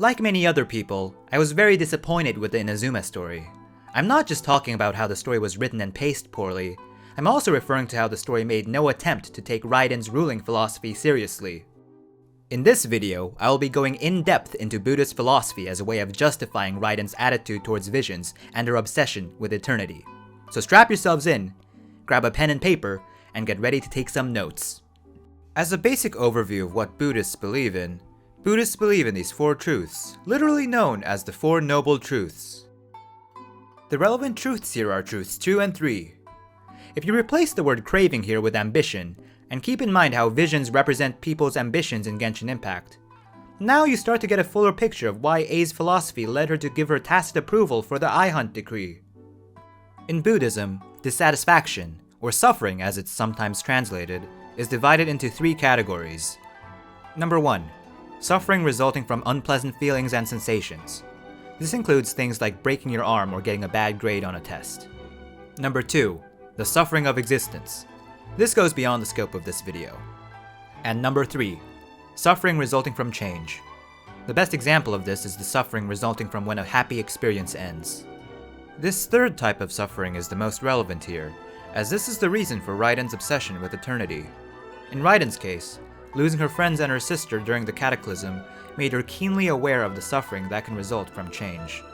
Like many other people, I was very disappointed with the Inazuma story. I'm not just talking about how the story was written and paced poorly, I'm also referring to how the story made no attempt to take Raiden's ruling philosophy seriously. In this video, I will be going in-depth into Buddhist philosophy as a way of justifying Raiden's attitude towards visions and her obsession with eternity. So strap yourselves in, grab a pen and paper, and get ready to take some notes. As a basic overview of what Buddhists believe in these 4 truths, literally known as the 4 Noble Truths. The relevant truths here are truths 2 and 3. If you replace the word craving here with ambition, and keep in mind how visions represent people's ambitions in Genshin Impact, now you start to get a fuller picture of why A's philosophy led her to give her tacit approval for the Eye Hunt decree. In Buddhism, dissatisfaction, or suffering as it's sometimes translated, is divided into 3 categories. Number 1. Suffering resulting from unpleasant feelings and sensations. This includes things like breaking your arm or getting a bad grade on a test. Number 2. The suffering of existence. This goes beyond the scope of this video. And number 3. Suffering resulting from change. The best example of this is the suffering resulting from when a happy experience ends. This third type of suffering is the most relevant here, as this is the reason for Raiden's obsession with eternity. In Raiden's case, losing her friends and her sister during the cataclysm made her keenly aware of the suffering that can result from change.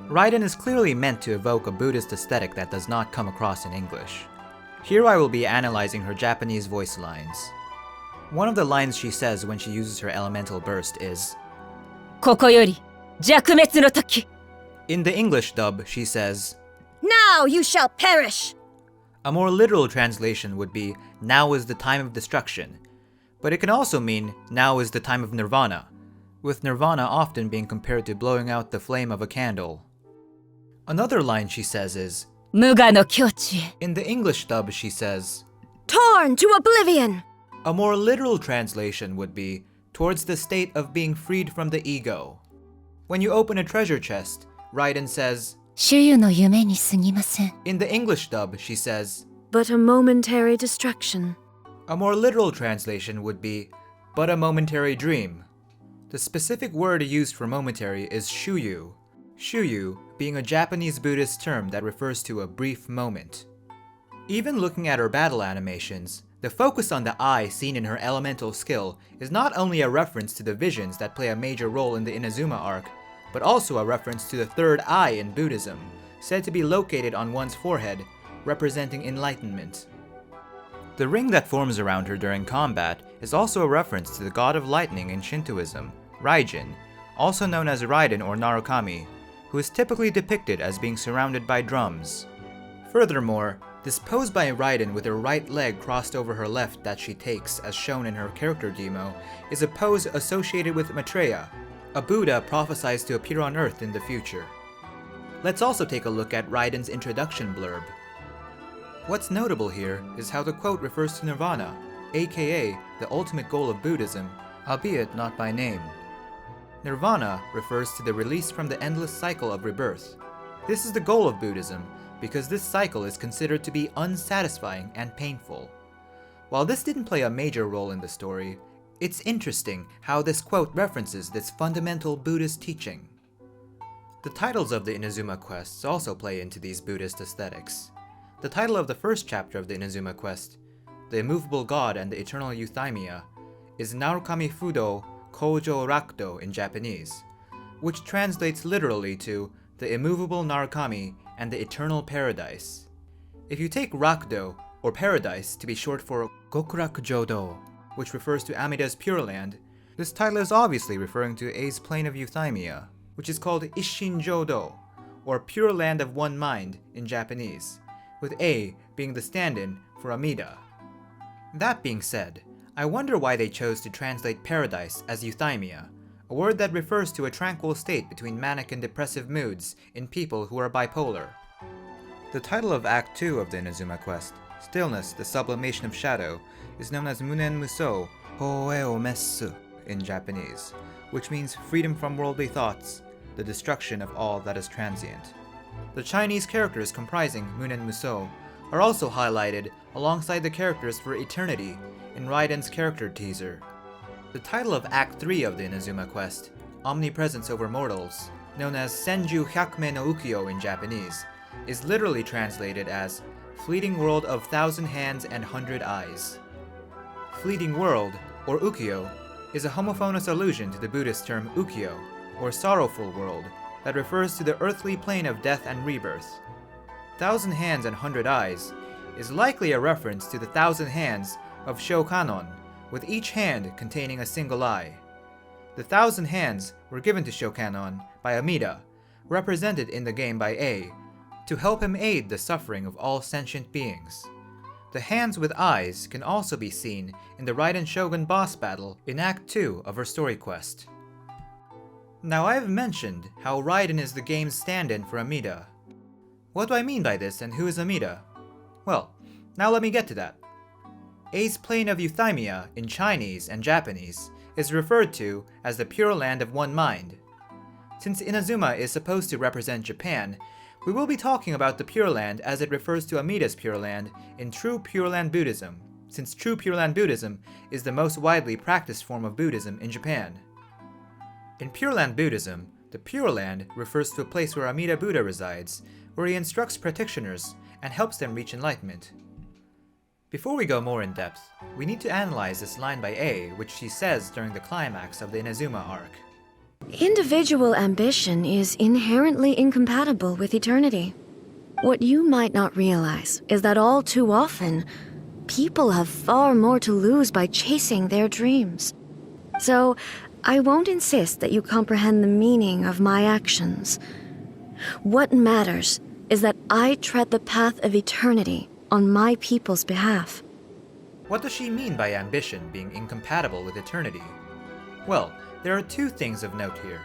Raiden is clearly meant to evoke a Buddhist aesthetic that does not come across in English. Here I will be analyzing her Japanese voice lines. One of the lines she says when she uses her elemental burst is, "Koko yori, jakumetsu no toki." In the English dub, she says, "Now you shall perish." A more literal translation would be, "Now is the time of destruction," but it can also mean, "Now is the time of nirvana," with nirvana often being compared to blowing out the flame of a candle. Another line she says is, "Muga no kyochi." In the English dub, she says, "Torn to oblivion." A more literal translation would be, "Towards the state of being freed from the ego." When you open a treasure chest, Raiden says, "Shuyu no yume ni sugimasen." In the English dub, she says, "But a momentary distraction." A more literal translation would be, "But a momentary dream." The specific word used for momentary is shuyu. Shuyu being a Japanese Buddhist term that refers to a brief moment. Even looking at her battle animations, the focus on the eye seen in her elemental skill is not only a reference to the visions that play a major role in the Inazuma arc, but also a reference to the third eye in Buddhism, said to be located on one's forehead, representing enlightenment. The ring that forms around her during combat is also a reference to the god of lightning in Shintoism, Raijin, also known as Raiden or Narukami, who is typically depicted as being surrounded by drums. Furthermore, this pose by Raiden with her right leg crossed over her left that she takes, as shown in her character demo, is a pose associated with Maitreya, a Buddha prophesied to appear on Earth in the future. Let's also take a look at Raiden's introduction blurb. What's notable here is how the quote refers to Nirvana, aka the ultimate goal of Buddhism, albeit not by name. Nirvana refers to the release from the endless cycle of rebirth. This is the goal of Buddhism because this cycle is considered to be unsatisfying and painful. While this didn't play a major role in the story, it's interesting how this quote references this fundamental Buddhist teaching. The titles of the Inazuma quests also play into these Buddhist aesthetics. The title of the first chapter of the Inazuma quest, The Immovable God and the Eternal Euthymia, is Narukami Fudo Kojo Rakudo in Japanese, which translates literally to The Immovable Narukami and the Eternal Paradise. If you take Rakudo, or Paradise, to be short for Gokuraku Jodo, which refers to Amida's Pure Land, this title is obviously referring to A's plane of Euthymia, which is called Isshin Jodo, or Pure Land of One Mind in Japanese, with A being the stand-in for Amida. That being said, I wonder why they chose to translate paradise as euthymia, a word that refers to a tranquil state between manic and depressive moods in people who are bipolar. The title of Act 2 of the Inazuma quest, Stillness, the Sublimation of Shadow, is known as Munen Muso Hoeo Messu in Japanese, which means freedom from worldly thoughts, the destruction of all that is transient. The Chinese characters comprising Munen Muso are also highlighted alongside the characters for Eternity in Raiden's character teaser. The title of Act 3 of the Inazuma quest, omnipresence over mortals, known as Senju Hyakume no Ukiyo in Japanese, is literally translated as Fleeting World of Thousand Hands and 100 Eyes. Fleeting World, or Ukiyo, is a homophonous allusion to the Buddhist term Ukiyo, or sorrowful world, that refers to the earthly plane of death and rebirth. Thousand Hands and 100 Eyes is likely a reference to the thousand hands of Shokanon, with each hand containing a single eye. The thousand hands were given to Shokanon by Amida, represented in the game by A, to help him aid the suffering of all sentient beings. The hands with eyes can also be seen in the Raiden Shogun boss battle in Act 2 of her story quest. Now I have mentioned how Raiden is the game's stand-in for Amida. What do I mean by this, and who is Amida? Well, now let me get to that. A's plane of euthymia in Chinese and Japanese is referred to as the Pure Land of One Mind. Since Inazuma is supposed to represent Japan, we will be talking about the Pure Land as it refers to Amida's Pure Land in True Pure Land Buddhism, since True Pure Land Buddhism is the most widely practiced form of Buddhism in Japan. In Pure Land Buddhism, the Pure Land refers to a place where Amida Buddha resides, where he instructs practitioners and helps them reach enlightenment. Before we go more in depth, we need to analyze this line by A, which she says during the climax of the Inazuma arc. Individual ambition is inherently incompatible with eternity. What you might not realize is that all too often, people have far more to lose by chasing their dreams. So, I won't insist that you comprehend the meaning of my actions. What matters is that I tread the path of eternity on my people's behalf. What does she mean by ambition being incompatible with eternity? Well, there are two things of note here.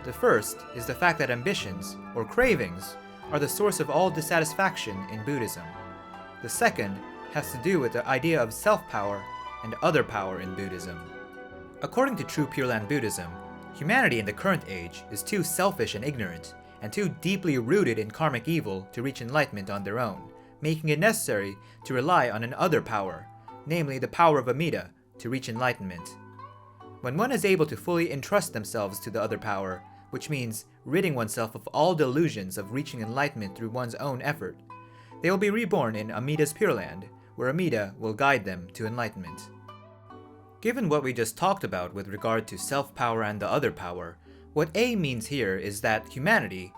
The first is the fact that ambitions, or cravings, are the source of all dissatisfaction in Buddhism. The second has to do with the idea of self-power and other power in Buddhism. According to True Pure Land Buddhism, humanity in the current age is too selfish and ignorant, and too deeply rooted in karmic evil to reach enlightenment on their own, making it necessary to rely on an other power, namely the power of Amida, to reach enlightenment. When one is able to fully entrust themselves to the other power, which means ridding oneself of all delusions of reaching enlightenment through one's own effort, they will be reborn in Amida's Pure Land, where Amida will guide them to enlightenment. Given what we just talked about with regard to self-power and the other power, what A means here is that humanity,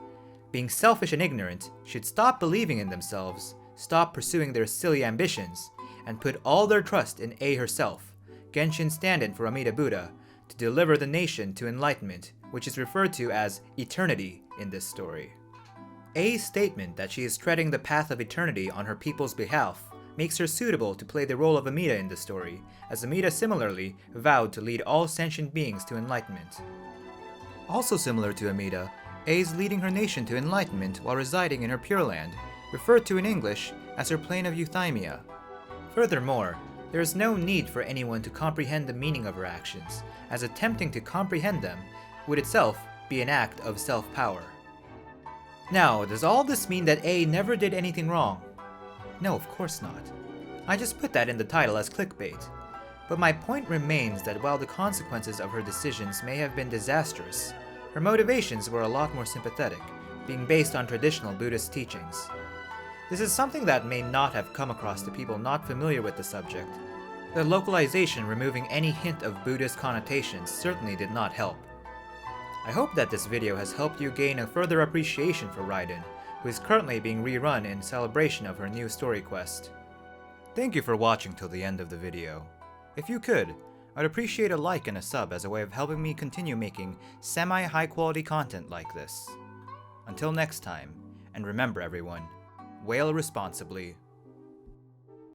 being selfish and ignorant, should stop believing in themselves, stop pursuing their silly ambitions, and put all their trust in A herself, Genshin's stand-in for Amida Buddha, to deliver the nation to enlightenment, which is referred to as eternity in this story. A's statement that she is treading the path of eternity on her people's behalf makes her suitable to play the role of Amida in the story, as Amida similarly vowed to lead all sentient beings to enlightenment. Also similar to Amida, A is leading her nation to enlightenment while residing in her Pure Land, referred to in English as her plane of euthymia. Furthermore, there is no need for anyone to comprehend the meaning of her actions, as attempting to comprehend them would itself be an act of self-power. Now, does all this mean that A never did anything wrong? No, of course not. I just put that in the title as clickbait. But my point remains that while the consequences of her decisions may have been disastrous, her motivations were a lot more sympathetic, being based on traditional Buddhist teachings. This is something that may not have come across to people not familiar with the subject. The localization removing any hint of Buddhist connotations certainly did not help. I hope that this video has helped you gain a further appreciation for Raiden, who is currently being rerun in celebration of her new story quest. Thank you for watching till the end of the video. If you could, I'd appreciate a like and a sub as a way of helping me continue making semi-high quality content like this. Until next time, and remember everyone, whale responsibly.